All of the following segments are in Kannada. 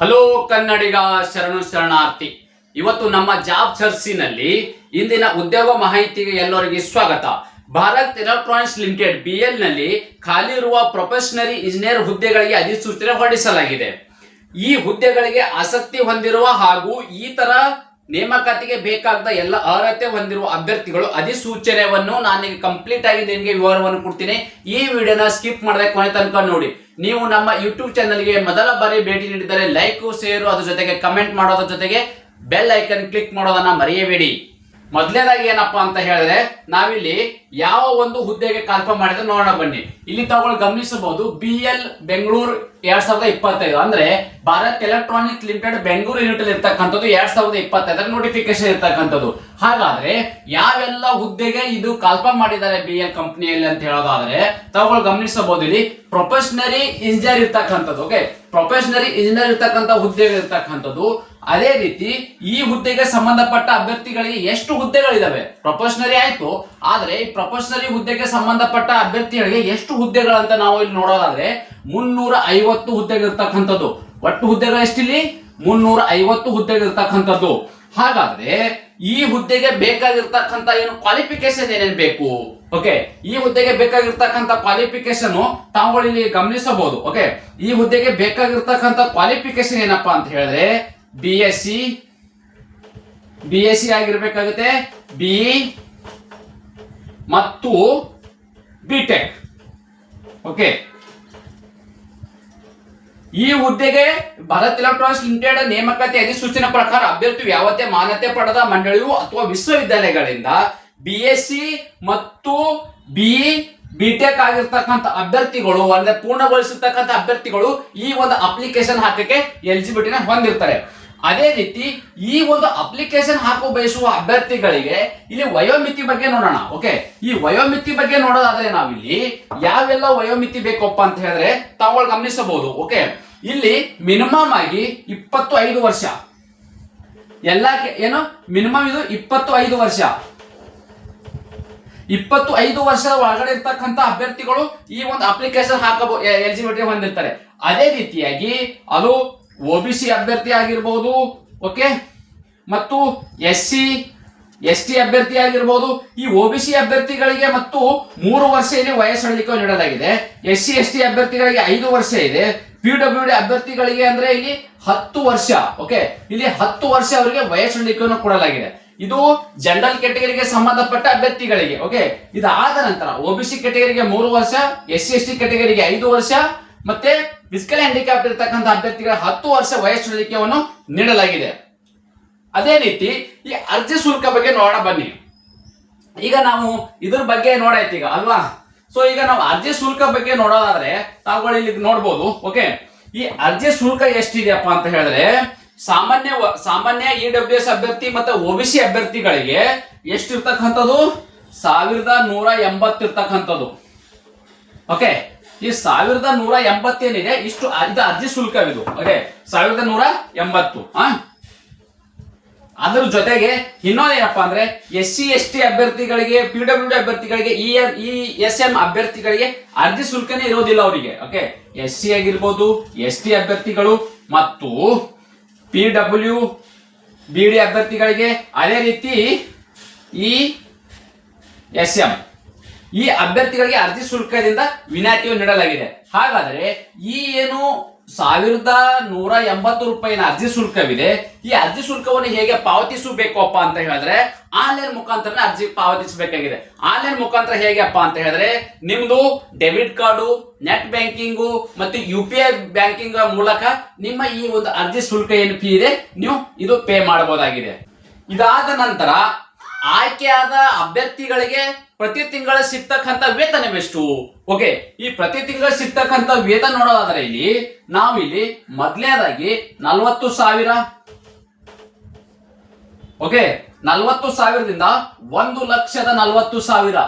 ಹಲೋ ಕನ್ನಡಿಗ ಶರಣು ಶರಣಾರ್ಥಿ. ಇವತ್ತು ನಮ್ಮ ಜಾಬ್ ಚರ್ಚಿನಲ್ಲಿ ಇಂದಿನ ಉದ್ಯೋಗ ಮಾಹಿತಿಗೆ ಎಲ್ಲರಿಗೆ ಸ್ವಾಗತ. ಭಾರತ್ ಎಲೆಕ್ಟ್ರಾನಿಕ್ಸ್ ಲಿಮಿಟೆಡ್ BL ನಲ್ಲಿ ಖಾಲಿ ಇರುವ ಪ್ರೊಫೆಷನರಿ ಇಂಜಿನಿಯರ್ ಹುದ್ದೆಗಳಿಗೆ ಅಧಿಸೂಚನೆ ಹೊರಡಿಸಲಾಗಿದೆ. ಈ ಹುದ್ದೆಗಳಿಗೆ ಆಸಕ್ತಿ ಹೊಂದಿರುವ ಹಾಗೂ ಈ ತರ ನೇಮಕಾತಿಗೆ ಬೇಕಾದ ಎಲ್ಲ ಅರ್ಹತೆ ಹೊಂದಿರುವ ಅಭ್ಯರ್ಥಿಗಳು ಅಧಿಸೂಚನೆಯನ್ನು ನಾನೀಗ ಕಂಪ್ಲೀಟ್ ಆಗಿ ನಿಮಗೆ ವಿವರವನ್ನು ಕೊಡ್ತೀನಿ. ಈ ವಿಡಿಯೋನ ಸ್ಕಿಪ್ ಮಾಡದೆ ಕೊನೆ ತನಕ ನೋಡಿ. ನೀವು ನಮ್ಮ ಯೂಟ್ಯೂಬ್ ಚಾನಲ್ಗೆ ಮೊದಲ ಬಾರಿ ಭೇಟಿ ನೀಡಿದರೆ ಲೈಕ್, ಶೇರ್, ಅದ್ರ ಜೊತೆಗೆ ಕಮೆಂಟ್ ಮಾಡೋದ್ರ ಜೊತೆಗೆ ಬೆಲ್ ಐಕನ್ ಕ್ಲಿಕ್ ಮಾಡೋದನ್ನ ಮರೆಯಬೇಡಿ. ಮೊದಲನೇದಾಗಿ ಏನಪ್ಪಾ ಅಂತ ಹೇಳಿದ್ರೆ, ನಾವಿಲ್ಲಿ ಯಾವ ಒಂದು ಹುದ್ದೆಗೆ ಕಾಲ್ಫಾರ್ಮ್ ಮಾಡಿದ್ರೆ ನೋಡೋಣ ಬನ್ನಿ. ಇಲ್ಲಿ ತಾವುಗಳು ಗಮನಿಸಬಹುದು, BL ಬೆಂಗಳೂರು 2025 ಅಂದ್ರೆ Bharat electronics limited Bengaluru unit ಅಲ್ಲಿ ಇರ್ತಕ್ಕಂಥದ್ದು 2025 ನೋಟಿಫಿಕೇಶನ್ ಇರ್ತಕ್ಕಂಥದ್ದು. ಹಾಗಾದ್ರೆ ಯಾವೆಲ್ಲ ಹುದ್ದೆಗೆ ಇದು ಕಾಲ್ಫಾರ್ಮ್ ಮಾಡಿದ್ದಾರೆ BL ಕಂಪನಿಯಲ್ಲಿ ಅಂತ ಹೇಳೋದಾದ್ರೆ, ತಾವುಗಳು ಗಮನಿಸಬಹುದು ಇಲ್ಲಿ ಪ್ರೊಫೆಷನರಿ ಇಂಜಿನಿಯರ್ ಇರ್ತಕ್ಕಂಥದ್ದು. ಓಕೆ, ಪ್ರೊಫೆಷನರಿ ಇಂಜಿನಿಯರ್ ಇರ್ತಕ್ಕಂಥ ಹುದ್ದೆ ಇರ್ತಕ್ಕಂಥದ್ದು. ಅದೇ ರೀತಿ ಈ ಹುದ್ದೆಗೆ ಸಂಬಂಧಪಟ್ಟ ಅಭ್ಯರ್ಥಿಗಳಿಗೆ ಎಷ್ಟು ಹುದ್ದೆಗಳಿದಾವೆ? ಪ್ರೊಫೆಷನರಿ ಆಯ್ತು, ಆದ್ರೆ ಈ ಪ್ರೊಫೆಷನರಿ ಹುದ್ದೆಗೆ ಸಂಬಂಧಪಟ್ಟ ಅಭ್ಯರ್ಥಿಗಳಿಗೆ ಎಷ್ಟು ಹುದ್ದೆಗಳಂತ ನಾವು ಇಲ್ಲಿ ನೋಡೋದಾದ್ರೆ 350 ಹುದ್ದೆಗಳಿರ್ತಕ್ಕಂಥದ್ದು. ಒಟ್ಟು ಹುದ್ದೆಗಳು ಎಷ್ಟಿಲ್ಲಿ? 350 ಹುದ್ದೆಗಳಿರ್ತಕ್ಕಂಥದ್ದು. ಹಾಗಾದ್ರೆ ಈ ಹುದ್ದೆಗೆ ಬೇಕಾಗಿರ್ತಕ್ಕಂಥ ಏನು ಕ್ವಾಲಿಫಿಕೇಶನ್ ಏನೇನು ಬೇಕು? ಓಕೆ, ಈ ಹುದ್ದೆಗೆ ಬೇಕಾಗಿರ್ತಕ್ಕಂಥ ಕ್ವಾಲಿಫಿಕೇಶನ್ ತಾವುಗಳು ಇಲ್ಲಿ ಗಮನಿಸಬಹುದು. ಓಕೆ, ಈ ಹುದ್ದೆಗೆ ಬೇಕಾಗಿರ್ತಕ್ಕಂಥ ಕ್ವಾಲಿಫಿಕೇಶನ್ ಏನಪ್ಪಾ ಅಂತ ಹೇಳಿದ್ರೆ BSc ಆಗಿರ್ಬೇಕಾಗುತ್ತೆ, BE ಮತ್ತು BTech. ಓಕೆ, ಈ ಹುದ್ದೆಗೆ ಭಾರತ್ ಎಲೆಕ್ಟ್ರಾನಿಕ್ಸ್ ಲಿಮಿಟೆಡ್ ನೇಮಕಾತಿ ಅಧಿಸೂಚನೆ ಪ್ರಕಾರ ಅಭ್ಯರ್ಥಿ ಯಾವತ್ತೇ ಮಾನ್ಯತೆ ಪಡೆದ ಮಂಡಳಿಯು ಅಥವಾ ವಿಶ್ವವಿದ್ಯಾಲಯಗಳಿಂದ BSc ಮತ್ತು BE BTech ಆಗಿರ್ತಕ್ಕಂಥ ಅಭ್ಯರ್ಥಿಗಳು ಅಂದ್ರೆ ಪೂರ್ಣಗೊಳಿಸಿರ್ತಕ್ಕಂಥ ಅಭ್ಯರ್ಥಿಗಳು ಈ ಒಂದು ಅಪ್ಲಿಕೇಶನ್ ಹಾಕಕ್ಕೆ ಎಲಿಜಿಬಿಲಿಟಿನ ಹೊಂದಿರ್ತಾರೆ. ಅದೇ ರೀತಿ ಈ ಒಂದು ಅಪ್ಲಿಕೇಶನ್ ಹಾಕೋ ಬಯಸುವ ಅಭ್ಯರ್ಥಿಗಳಿಗೆ ಇಲ್ಲಿ ವಯೋಮಿತಿ ಬಗ್ಗೆ ನೋಡೋಣ. ಓಕೆ, ಈ ವಯೋಮಿತಿ ಬಗ್ಗೆ ನೋಡೋದಾದ್ರೆ ನಾವಿಲ್ಲಿ ಯಾವೆಲ್ಲ ವಯೋಮಿತಿ ಬೇಕಪ್ಪ ಅಂತ ಹೇಳಿದ್ರೆ ತಾವುಗಳು ಗಮನಿಸಬಹುದು. ಓಕೆ, ಇಲ್ಲಿ ಮಿನಿಮಮ್ ಆಗಿ 25 ವರ್ಷ, ಎಲ್ಲ ಏನು ಮಿನಿಮಮ್ ಇದು 25 ವರ್ಷ. 25 ವರ್ಷದ ಒಳಗಡೆ ಇರ್ತಕ್ಕಂಥ ಅಭ್ಯರ್ಥಿಗಳು ಈ ಒಂದು ಅಪ್ಲಿಕೇಶನ್ ಹಾಕಬಹುದು, ಎಲಿಜಿಬಿಲಿಟಿ ಹೊಂದಿರ್ತಾರೆ. ಅದೇ ರೀತಿಯಾಗಿ ಅದು OBC ಅಭ್ಯರ್ಥಿ ಆಗಿರ್ಬೋದು, ಓಕೆ, ಮತ್ತು SC ST ಅಭ್ಯರ್ಥಿ ಆಗಿರ್ಬೋದು. ಈ OBC ಅಭ್ಯರ್ಥಿಗಳಿಗೆ ಮತ್ತು 3 ವರ್ಷ ಇಲ್ಲಿ ವಯಸ್ಸು ನೀಡಲಾಗಿದೆ. SC ST ಅಭ್ಯರ್ಥಿಗಳಿಗೆ 5 ವರ್ಷ ಇದೆ. PWD ಅಭ್ಯರ್ಥಿಗಳಿಗೆ ಅಂದ್ರೆ ಇಲ್ಲಿ 10 ವರ್ಷ. ಓಕೆ, ಇಲ್ಲಿ 10 ವರ್ಷ ಅವರಿಗೆ ವಯಸ್ಸು ಕೊಡಲಾಗಿದೆ. ಇದು ಜನರಲ್ ಕ್ಯಾಟಗರಿಗೆ ಸಂಬಂಧಪಟ್ಟ ಅಭ್ಯರ್ಥಿಗಳಿಗೆ. ಓಕೆ, ಇದಾದ ನಂತರ OBC ಕ್ಯಾಟಗರಿಗೆ 3 ವರ್ಷ, SC ST ಕ್ಯಾಟಗರಿಗೆ 5 ವರ್ಷ, ಮತ್ತೆ ಫಿಸಿಕಲ್ ಹ್ಯಾಂಡಿಕ್ಯಾಪ್ಟ್ ಇರತಕ್ಕಂಥ ಅಭ್ಯರ್ಥಿಗಳ 10 ವರ್ಷ ವಯಸ್ಸು ನೀಡಲಾಗಿದೆ. ಅದೇ ರೀತಿ ಈ ಅರ್ಜಿ ಶುಲ್ಕ ಬಗ್ಗೆ ನೋಡೋಣ ಬನ್ನಿ. ಈಗ ನಾವು ಇದ್ರ ಬಗ್ಗೆ ನೋಡಾಯ್ತು ಈಗ ಅಲ್ವಾ. ಸೊ ಈಗ ನಾವು ಅರ್ಜಿ ಶುಲ್ಕ ಬಗ್ಗೆ ನೋಡೋದಾದ್ರೆ ತಾವುಗಳು ಇಲ್ಲಿ ನೋಡ್ಬೋದು. ಓಕೆ, ಈ ಅರ್ಜಿ ಶುಲ್ಕ ಎಷ್ಟಿದೆಯಪ್ಪ ಅಂತ ಹೇಳಿದ್ರೆ ಸಾಮಾನ್ಯ EWS ಅಭ್ಯರ್ಥಿ ಮತ್ತೆ OBC ಅಭ್ಯರ್ಥಿಗಳಿಗೆ ಎಷ್ಟಿರ್ತಕ್ಕಂಥದ್ದು? 1180 ಇರ್ತಕ್ಕಂಥದ್ದು. ಓಕೆ, ಈ 1180 ಏನಿದೆ ಇಷ್ಟು ಇದು ಅರ್ಜಿ ಶುಲ್ಕವಿದು. ಓಕೆ, 1180. ಅದ್ರ ಜೊತೆಗೆ ಇನ್ನೊಂದೇನಪ್ಪ ಅಂದ್ರೆ SC ST ಅಭ್ಯರ್ಥಿಗಳಿಗೆ, PWD ಅಭ್ಯರ್ಥಿಗಳಿಗೆ, ESM ಅಭ್ಯರ್ಥಿಗಳಿಗೆ ಅರ್ಜಿ ಶುಲ್ಕನೇ ಇರೋದಿಲ್ಲ ಅವರಿಗೆ. ಓಕೆ, SC ಆಗಿರ್ಬೋದು, ST ಅಭ್ಯರ್ಥಿಗಳು ಮತ್ತು PWD ಅಭ್ಯರ್ಥಿಗಳಿಗೆ, ಅದೇ ರೀತಿ ESM ಈ ಅಭ್ಯರ್ಥಿಗಳಿಗೆ ಅರ್ಜಿ ಶುಲ್ಕದಿಂದ ವಿನಾಯಿತಿಯನ್ನು ನೀಡಲಾಗಿದೆ. ಹಾಗಾದ್ರೆ ಈ ಏನು 1180 ರೂಪಾಯಿನ ಅರ್ಜಿ ಶುಲ್ಕವಿದೆ, ಈ ಅರ್ಜಿ ಶುಲ್ಕವನ್ನು ಹೇಗೆ ಪಾವತಿಸಬೇಕಪ್ಪ ಅಂತ ಹೇಳಿದ್ರೆ ಆನ್ಲೈನ್ ಮುಖಾಂತರ ಅರ್ಜಿ ಪಾವತಿಸಬೇಕಾಗಿದೆ. ಆನ್ಲೈನ್ ಮುಖಾಂತರ ಹೇಗೆಪ್ಪ ಅಂತ ಹೇಳಿದ್ರೆ ನಿಮ್ದು ಡೆಬಿಟ್ ಕಾರ್ಡು, ನೆಟ್ ಬ್ಯಾಂಕಿಂಗು ಮತ್ತು UPI ಬ್ಯಾಂಕಿಂಗ್ ಮೂಲಕ ನಿಮ್ಮ ಈ ಒಂದು ಅರ್ಜಿ ಶುಲ್ಕ ಏನು ಫೀ ಇದೆ ನೀವು ಇದು ಪೇ ಮಾಡಬಹುದಾಗಿದೆ. ಇದಾದ ನಂತರ ಆಯ್ಕೆಯಾದ ಅಭ್ಯರ್ಥಿಗಳಿಗೆ ಪ್ರತಿ ತಿಂಗಳ ಸಿಗ್ತಕ್ಕಂಥ ವೇತನವೆಷ್ಟು? ಓಕೆ, ಈ ಪ್ರತಿ ತಿಂಗಳ ಸಿಗ್ತಕ್ಕಂಥ ವೇತನ ನೋಡೋದಾದ್ರೆ ಇಲ್ಲಿ ನಾವಿಲ್ಲಿ ಮೊದಲನೇದಾಗಿ 40,000. ಓಕೆ, 40,000ದಿಂದ 1,40,000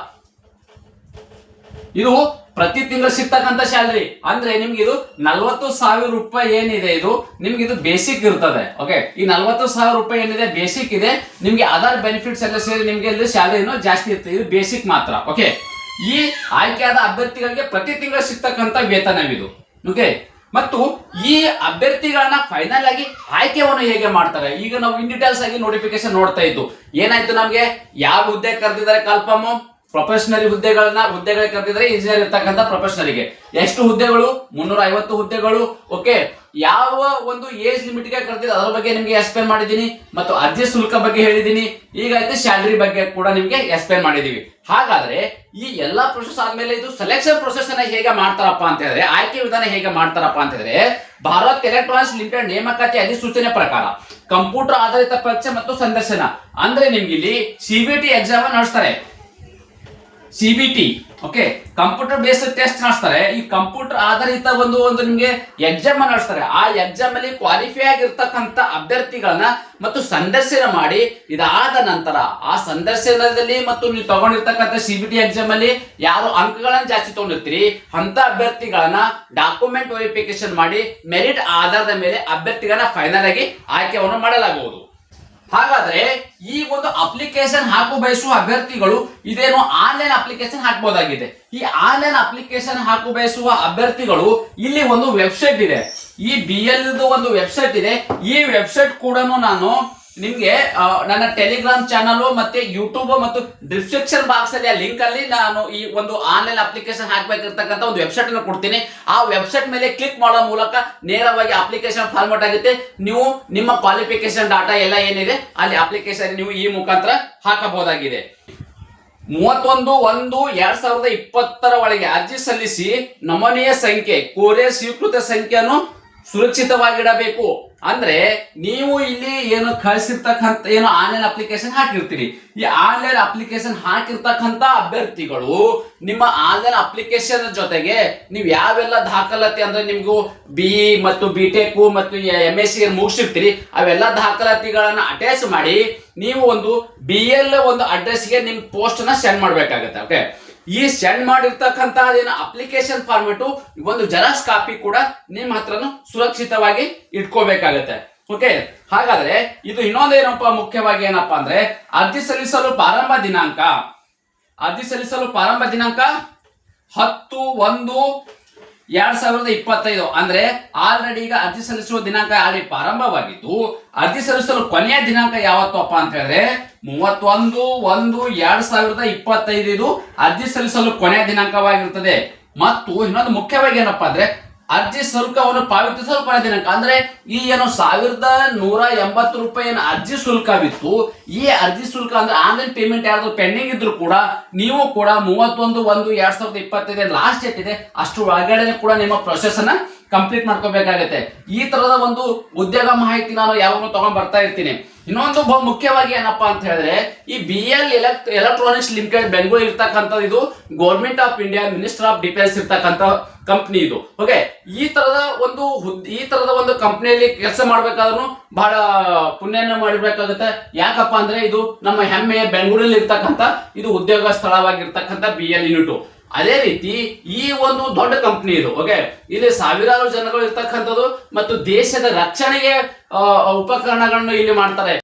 ಇದು ಪ್ರತಿ ತಿಂಗಳು ಸಿಗ್ತಕ್ಕಂಥ ಸ್ಯಾಲರಿ. ಅಂದ್ರೆ ನಿಮ್ಗೆ ಇದು 40,000 ರೂಪಾಯಿ ಏನಿದೆ ಇದು ನಿಮ್ಗೆ ಇದು ಬೇಸಿಕ್ ಇರ್ತದೆ. ಓಕೆ, ಈ 40,000 ರೂಪಾಯಿ ಏನಿದೆ ಬೇಸಿಕ್ ಇದೆ. ನಿಮ್ಗೆ ಅದರ್ ಬೆನಿಫಿಟ್ಸ್ ಎಲ್ಲ ಸೇರಿ ನಿಮ್ಗೆ ಇಲ್ಲಿ ಸ್ಯಾಲರಿನೂ ಜಾಸ್ತಿ ಇರ್ತದೆ. ಇದು ಬೇಸಿಕ್ ಮಾತ್ರ. ಓಕೆ, ಈ ಆಯ್ಕೆಯಾದ ಅಭ್ಯರ್ಥಿಗಳಿಗೆ ಪ್ರತಿ ತಿಂಗಳು ಸಿಗ್ತಕ್ಕಂಥ ವೇತನವಿದು. ಓಕೆ, ಮತ್ತು ಈ ಅಭ್ಯರ್ಥಿಗಳನ್ನ ಫೈನಲ್ ಆಗಿ ಆಯ್ಕೆಯನ್ನು ಹೇಗೆ ಮಾಡ್ತಾರೆ, ಈಗ ನಾವು ಇನ್ ಡೀಟೇಲ್ಸ್ ಆಗಿ ನೋಟಿಫಿಕೇಶನ್ ನೋಡ್ತಾ ಇದ್ದು ಏನಾಯ್ತು, ನಮ್ಗೆ ಯಾವ ಹುದ್ದೆ ಕರೆದಿದ್ದಾರೆ ಕಾಲ್ಫಾರ್ಮ್ ಪ್ರೊಫೆಷನರಿ ಹುದ್ದೆಗಳಿಗೆ ಕರೆದಿದ್ರೆ ಇಂಜಿನಿಯರ್ ಇರ್ತಕ್ಕಂಥ ಪ್ರೊಫೆಷನರಿಗೆ ಎಷ್ಟು ಹುದ್ದೆಗಳು 350 ಹುದ್ದೆಗಳು. ಓಕೆ, ಯಾವ ಒಂದು ಏಜ್ ಲಿಮಿಟ್ ಗೆ ಕರೆದಿದೆ ಅದರ ಬಗ್ಗೆ ನಿಮ್ಗೆ ಎಕ್ಸ್ಪ್ಲೇನ್ ಮಾಡಿದ್ದೀನಿ ಮತ್ತು ಅರ್ಜಿ ಶುಲ್ಕ ಬಗ್ಗೆ ಹೇಳಿದ್ದೀನಿ. ಈಗ ಆಯ್ತು ಸ್ಯಾಲರಿ ಬಗ್ಗೆ ಕೂಡ ನಿಮ್ಗೆ ಎಕ್ಸ್ಪ್ಲೇನ್ ಮಾಡಿದೀವಿ. ಹಾಗಾದ್ರೆ ಈ ಎಲ್ಲಾ ಪ್ರೊಸೆಸ್ ಆದ್ಮೇಲೆ ಇದು ಸೆಲೆಕ್ಷನ್ ಪ್ರೊಸೆಸ್ ಅನ್ನ ಹೇಗೆ ಮಾಡ್ತಾರಪ್ಪ ಅಂತ ಹೇಳಿದ್ರೆ, ಆಯ್ಕೆ ವಿಧಾನ ಹೇಗೆ ಮಾಡ್ತಾರಪ್ಪ ಅಂತ ಹೇಳಿದ್ರೆ, ಭಾರತ್ ಎಲೆಕ್ಟ್ರಾನಿಕ್ಸ್ ಲಿಮಿಟೆಡ್ ನೇಮಕಾತಿ ಅಧಿಸೂಚನೆ ಪ್ರಕಾರ ಕಂಪ್ಯೂಟರ್ ಆಧಾರಿತ ಪರೀಕ್ಷೆ ಮತ್ತು ಸಂದರ್ಶನ ಅಂದ್ರೆ ನಿಮ್ಗೆ ಇಲ್ಲಿ CBT ಎಕ್ಸಾಮ್ ನಡೆಸ್ತಾರೆ. CBT okay, computer based test ನಡೆಸ್ತಾರೆ. ಈ ಕಂಪ್ಯೂಟರ್ ಆಧಾರಿತ ಒಂದು ನಿಮ್ಗೆ ಎಕ್ಸಾಮ್ ನಡೆಸ್ತಾರೆ. ಆ ಎಕ್ಸಾಮ್ ಅಲ್ಲಿ ಕ್ವಾಲಿಫೈ ಆಗಿರ್ತಕ್ಕಂಥ ಅಭ್ಯರ್ಥಿಗಳನ್ನ ಮತ್ತು ಸಂದರ್ಶನ ಮಾಡಿ, ಇದಾದ ನಂತರ ಆ ಸಂದರ್ಶನದಲ್ಲಿ ಮತ್ತು ನೀವು ತಗೊಂಡಿರ್ತಕ್ಕಂಥ CBT ಎಕ್ಸಾಮ್ ಅಲ್ಲಿ ಯಾರು ಅಂಕಗಳನ್ನ ಜಾಸ್ತಿ ತಗೊಂಡಿರ್ತೀರಿ ಅಂತ ಅಭ್ಯರ್ಥಿಗಳನ್ನ ಡಾಕ್ಯುಮೆಂಟ್ ವೆರಿಫಿಕೇಶನ್ ಮಾಡಿ ಮೆರಿಟ್ ಆಧಾರದ ಮೇಲೆ ಅಭ್ಯರ್ಥಿಗಳನ್ನ ಫೈನಲ್ ಆಗಿ ಆಯ್ಕೆಯನ್ನು ಮಾಡಲಾಗುವುದು. ಹಾಗಾದ್ರೆ ಈ ಒಂದು ಅಪ್ಲಿಕೇಶನ್ ಹಾಕು ಬಯಸುವ ಅಭ್ಯರ್ಥಿಗಳು ಇದೇನು ಆನ್ಲೈನ್ ಅಪ್ಲಿಕೇಶನ್ ಹಾಕಬಹುದಾಗಿದೆ. ಈ ಆನ್ಲೈನ್ ಅಪ್ಲಿಕೇಶನ್ ಹಾಕು ಬಯಸುವ ಅಭ್ಯರ್ಥಿಗಳು ಇಲ್ಲಿ ಒಂದು ವೆಬ್ಸೈಟ್ ಇದೆ, ಈ BL ಒಂದು ವೆಬ್ಸೈಟ್ ಇದೆ. ಈ ವೆಬ್ಸೈಟ್ ಕೂಡ ನಾನು ನಿಮ್ಗೆ ನನ್ನ ಟೆಲಿಗ್ರಾಮ್ ಚಾನಲ್ ಮತ್ತೆ ಯೂಟ್ಯೂಬ್ ಮತ್ತು ಡಿಸ್ಕ್ರಿಪ್ಷನ್ ಬಾಕ್ಸ್ ಅಲ್ಲಿ ಆ ಲಿಂಕ್ ಅಲ್ಲಿ ನಾನು ಈ ಒಂದು ಆನ್ಲೈನ್ ಅಪ್ಲಿಕೇಶನ್ ಹಾಕಬೇಕಿರ್ತಕ್ಕಂಥ ಒಂದು ವೆಬ್ಸೈಟ್ ಅನ್ನು ಕೊಡ್ತೀನಿ. ಆ ವೆಬ್ಸೈಟ್ ಮೇಲೆ ಕ್ಲಿಕ್ ಮಾಡೋ ಮೂಲಕ ನೇರವಾಗಿ ಅಪ್ಲಿಕೇಶನ್ ಫಾರ್ಮೆಟ್ ಆಗುತ್ತೆ. ನೀವು ನಿಮ್ಮ ಕ್ವಾಲಿಫಿಕೇಶನ್ ಡಾಟಾ ಎಲ್ಲ ಏನಿದೆ ಅಲ್ಲಿ ಅಪ್ಲಿಕೇಶನ್ ನೀವು ಈ ಮುಖಾಂತರ ಹಾಕಬಹುದಾಗಿದೆ. 31/1/2020 ಒಳಗೆ ಅರ್ಜಿ ಸಲ್ಲಿಸಿ ನಮೂನೆಯ ಸಂಖ್ಯೆ ಕೊರಿಯರ್ ಸ್ವೀಕೃತ ಸಂಖ್ಯೆಯನ್ನು ಸುರಕ್ಷಿತವಾಗಿಡಬೇಕು. ಅಂದ್ರೆ ನೀವು ಇಲ್ಲಿ ಏನು ಕಳಿಸಿರ್ತಕ್ಕಂಥ ಏನು ಆನ್ಲೈನ್ ಅಪ್ಲಿಕೇಶನ್ ಹಾಕಿರ್ತೀರಿ, ಈ ಆನ್ಲೈನ್ ಅಪ್ಲಿಕೇಶನ್ ಹಾಕಿರ್ತಕ್ಕಂಥ ಅಭ್ಯರ್ಥಿಗಳು ನಿಮ್ಮ ಆನ್ಲೈನ್ ಅಪ್ಲಿಕೇಶನ್ ಜೊತೆಗೆ ನೀವು ಯಾವೆಲ್ಲ ದಾಖಲಾತಿ ಅಂದ್ರೆ ನಿಮ್ಗೂ BE ಮತ್ತು BTech ಮತ್ತು MSc ಮುಗಿಸಿರ್ತೀರಿ ಅವೆಲ್ಲ ದಾಖಲಾತಿಗಳನ್ನ ಅಟ್ಯಾಚ್ ಮಾಡಿ ನೀವು ಒಂದು BL ಒಂದು ಅಡ್ರೆಸ್ಗೆ ನಿಮ್ ಪೋಸ್ಟ್ ನ ಸೆಂಡ್ ಮಾಡ್ಬೇಕಾಗತ್ತೆ. ಓಕೆ, ಈ ಸೆಂಡ್ ಮಾಡಿರ್ತಕ್ಕಂಥ ಅಪ್ಲಿಕೇಶನ್ ಫಾರ್ಮೆಟ್ ಒಂದು ಜೆರಾಕ್ಸ್ ಕಾಪಿ ಕೂಡ ನಿಮ್ಮ ಹತ್ರನು ಸುರಕ್ಷಿತವಾಗಿ ಇಟ್ಕೋಬೇಕಾಗತ್ತೆ. ಓಕೆ, ಹಾಗಾದ್ರೆ ಇದು ಇನ್ನೊಂದು ಏನಪ್ಪಾ ಮುಖ್ಯವಾಗಿ ಏನಪ್ಪಾ ಅಂದ್ರೆ ಅರ್ಜಿ ಸಲ್ಲಿಸಲು ಪ್ರಾರಂಭ ದಿನಾಂಕ 10/1/2025 ಅಂದ್ರೆ ಆಲ್ರೆಡಿ ಈಗ ಅರ್ಜಿ ಸಲ್ಲಿಸುವ ದಿನಾಂಕ ಆಲ್ರೆಡಿ ಪ್ರಾರಂಭವಾಗಿದ್ದು, ಅರ್ಜಿ ಸಲ್ಲಿಸಲು ಕೊನೆಯ ದಿನಾಂಕ ಯಾವತ್ತಪ್ಪ ಅಂತ ಹೇಳಿದ್ರೆ 31/1/2025 ಇದು ಅರ್ಜಿ ಸಲ್ಲಿಸಲು ಕೊನೆಯ ದಿನಾಂಕವಾಗಿರುತ್ತದೆ. ಮತ್ತು ಇನ್ನೊಂದು ಮುಖ್ಯವಾಗಿ ಏನಪ್ಪಾ ಅಂದ್ರೆ ಅರ್ಜಿ ಶುಲ್ಕವನ್ನು ಪಾವತಿಸಲು ಕೊನೆಯ ದಿನಾಂಕ ಅಂದ್ರೆ ಈ ಏನು 1180 ರೂಪಾಯಿ ಏನು ಅರ್ಜಿ ಶುಲ್ಕವಿತ್ತು, ಈ ಅರ್ಜಿ ಶುಲ್ಕ ಅಂದ್ರೆ ಆನ್ಲೈನ್ ಪೇಮೆಂಟ್ ಯಾರು ಪೆಂಡಿಂಗ್ ಇದ್ರು ಕೂಡ ನೀವು ಕೂಡ 31/1/2025 ಲಾಸ್ಟ್ ಡೇಟ್ ಇದೆ, ಅಷ್ಟು ಒಳಗಡೆ ಕೂಡ ನಿಮ್ಮ ಪ್ರೊಸೆಸ್ ಅನ್ನ ಕಂಪ್ಲೀಟ್ ಮಾಡ್ಕೋಬೇಕಾಗತ್ತೆ. ಈ ತರದ ಒಂದು ಉದ್ಯೋಗ ಮಾಹಿತಿ ನಾನು ಯಾವಾಗಲೂ ತಗೊಂಡ್ ಬರ್ತಾ ಇರ್ತೀನಿ. ಇನ್ನೊಂದು ಮುಖ್ಯವಾಗಿ ಏನಪ್ಪಾ ಅಂತ ಹೇಳಿದ್ರೆ ಈ BL ಎಲೆಕ್ಟ್ರಾನಿಕ್ಸ್ ಲಿಮಿಟೆಡ್ ಬೆಂಗಳೂರು ಇರ್ತಕ್ಕಂಥದ್ದು ಇದು government of India minister of defence ಇರ್ತಕ್ಕಂಥ ಕಂಪ್ನಿ ಇದು. ಓಕೆ, ಈ ತರದ ಒಂದು ಕಂಪ್ನಿಯಲ್ಲಿ ಕೆಲಸ ಮಾಡ್ಬೇಕಾದ್ರೂ ಬಹಳ ಪುಣ್ಯನ ಮಾಡಿರ್ಬೇಕಾಗುತ್ತೆ. ಯಾಕಪ್ಪ ಅಂದ್ರೆ ಇದು ನಮ್ಮ ಹೆಮ್ಮೆಯ ಬೆಂಗಳೂರಲ್ಲಿ ಇರ್ತಕ್ಕಂಥ ಇದು ಉದ್ಯೋಗ ಸ್ಥಳವಾಗಿರ್ತಕ್ಕಂಥ BL ಯೂನಿಟ್. ಅದೇ ರೀತಿ ಈ ಒಂದು ದೊಡ್ಡ ಕಂಪ್ನಿ ಇದು. ಓಕೆ, ಇಲ್ಲಿ ಸಾವಿರಾರು ಜನಗಳು ಇರ್ತಕ್ಕಂಥದ್ದು ಮತ್ತು ದೇಶದ ರಕ್ಷಣೆಗೆ ಉಪಕರಣಗಳನ್ನು ಇಲ್ಲಿ ಮಾಡ್ತಾರೆ.